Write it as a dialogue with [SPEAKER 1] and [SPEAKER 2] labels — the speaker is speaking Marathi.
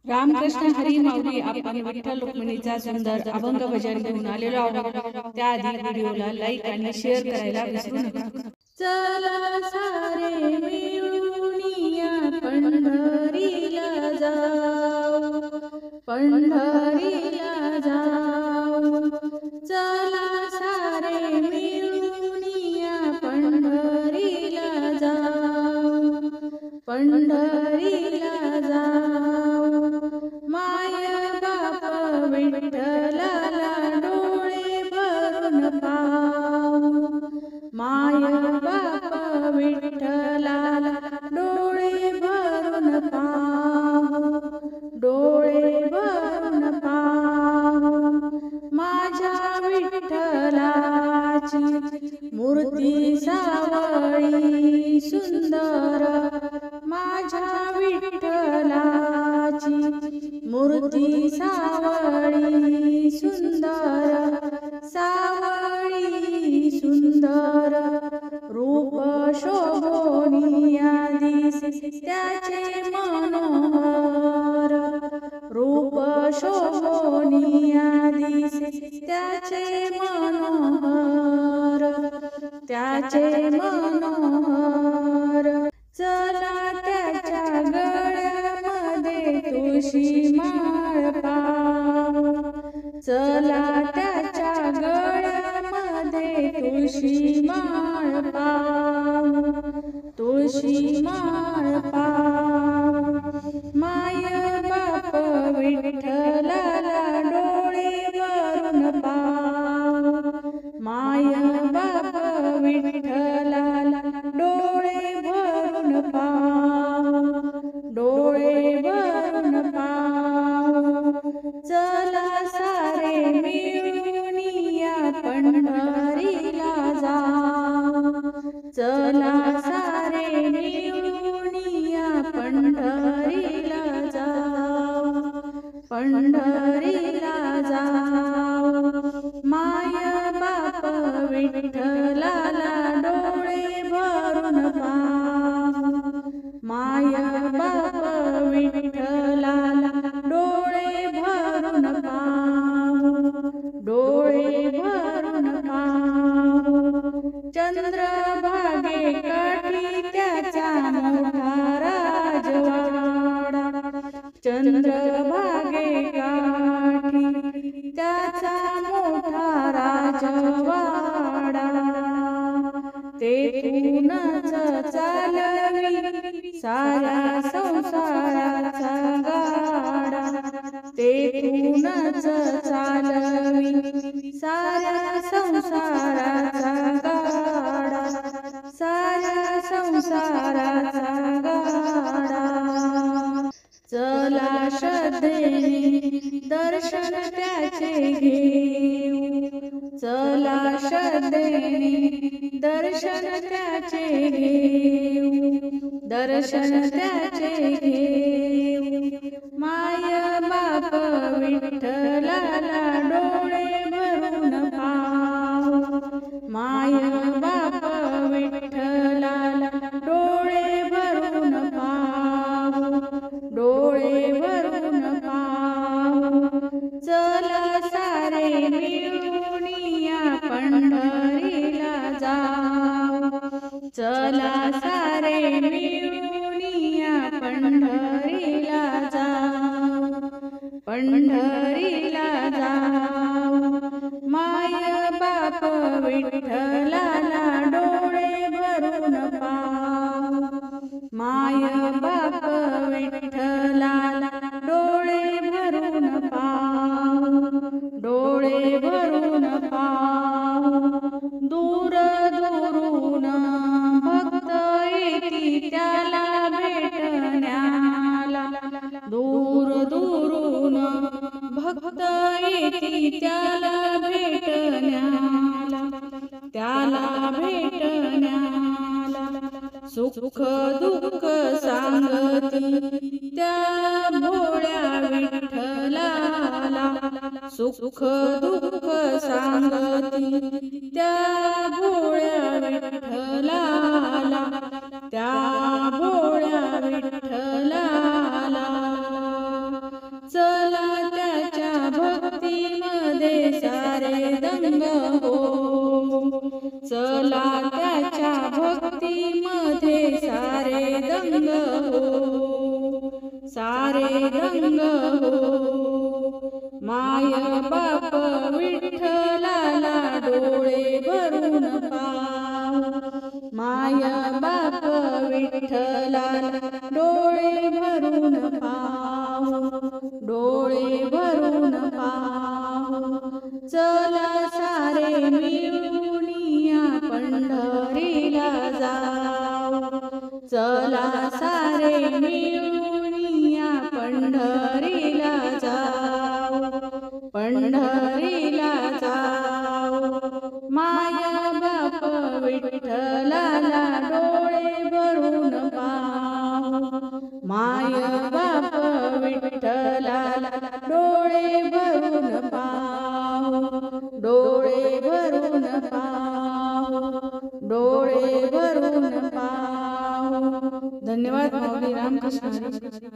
[SPEAKER 1] रामकृष्ण हरी माऊली. आपण विठ्ठल रुक्मिणीचा सुंदर अभंग भजन घेऊन आलेलो आहोत. त्याआधी व्हिडिओला लाईक आणि शेअर करायला विसरू नका.
[SPEAKER 2] चला सारे मिळूनिया पंढरीला जाऊ, पंढरीला जाऊ. चला सारे मिळूनिया पंढरीला जाऊ, पंढरीला जाऊ. माय बाप विठ्ठलाला डोळे भरून पाहू, माय बाप विठ्ठलाला डोळे भरून पाहू, डोळे भरून पाहू. माझ्या विठ्ठलाची मूर्ती सावळी सुंदर, माझ्या विठ्ठलाची मूर्ती सावळी सुंदर, सावळी सुंदर. रूप शोभोनिया दिसे त्याचे मनोहर, रूप शोभोनिया दिसे त्याचे मनोहर, त्याचे मनोहर. चला त्याच्या गळ्यामध्ये तुळशी माळ पाहू, चला त्याच्या गळ्यामध्ये तुळशी माळ पाहू, तुळशी माळ पाहू. माय बाप विठ्ठलाला डोळे भरून पाहू, माय बाप विठ्ठलाला डोळे भरून पाहू, डोळे भरून पाहू. चला सारे मिळूनिया पंढरीला जाऊ, चला सारे मिळूनिया पंढरीला जाऊ, पंढरीला जाऊ. माय बाप विठ्ठलाला डोळे भरून पाहू, माय बाप विठ्ठलाला डोळे भरून पाहू, डोळे भरून पाहू. चंद्रभागे काठी त्याचा मोठा राजवाडा, चंद्रभागे काठी त्याचा मोठा राजवाडा. तेथूनच चालवी साऱ्या संसाराचा गाडा, तेथूनच चालवी साऱ्या संसाराचा गाडा, साऱ्या संसाराचा गाडा. चला श्रद्धेने दर्शन त्याचे घेऊ, चला श्रद्धेने दर्शन त्याचे घेऊ, दर्शन त्याचे घेऊ. माय बाप विठ्ठलाला डोळे भरून पाहू, माय बाप विठ्ठलाला डोळे भरून पाहू, डोळे भरून पाहू. चला सारे मिळूनिया पंढरीला जाऊ, चला सारे मिळूनिया पंढरीला जाऊ, पंढरीला जाऊ. माय बाप विठ्ठलाला डोळे भरून पाहू, माय बाप विठ्ठलाला डोळे भरून पाहू, डोळे भरून पाहू. दूर दूरून भक्त येती त्याला भेटण्याला, दूर दूरून भक्त येती त्याला भेटण्याला, त्याला भेटण्याला. सुख दुःख सांगती त्या भोळ्या विठ्ठलाला, सुख दुःख सांगती त्या भोळ्या विठ्ठलाला, त्या भोळ्या विठ्ठलाला. भक्तीमध्ये सारे दंग हो, चला त्याच्या भक्तीमध्ये सारे दंग हो, सारे दंग हो। माय बाप विठ्ठलाला डोळे भरून पाहू, माय बाप विठ्ठलाला डोळे भरून पाहू, डोळे भरून पाहू। चला सारे मिळूनिया पंढरीला जाऊ, चला सारे मिळूनिया पंढरीला जाऊ, पंढरीला जाऊ। माया बाप विठ्ठलाला डोळे भरून पाहू, माया बाप विठ्ठलाला डोळे भरून पाहू, डोळे भरून पाहू, डोळे भरून पाहू। धन्यवाद माऊली. रामकृष्ण हरी.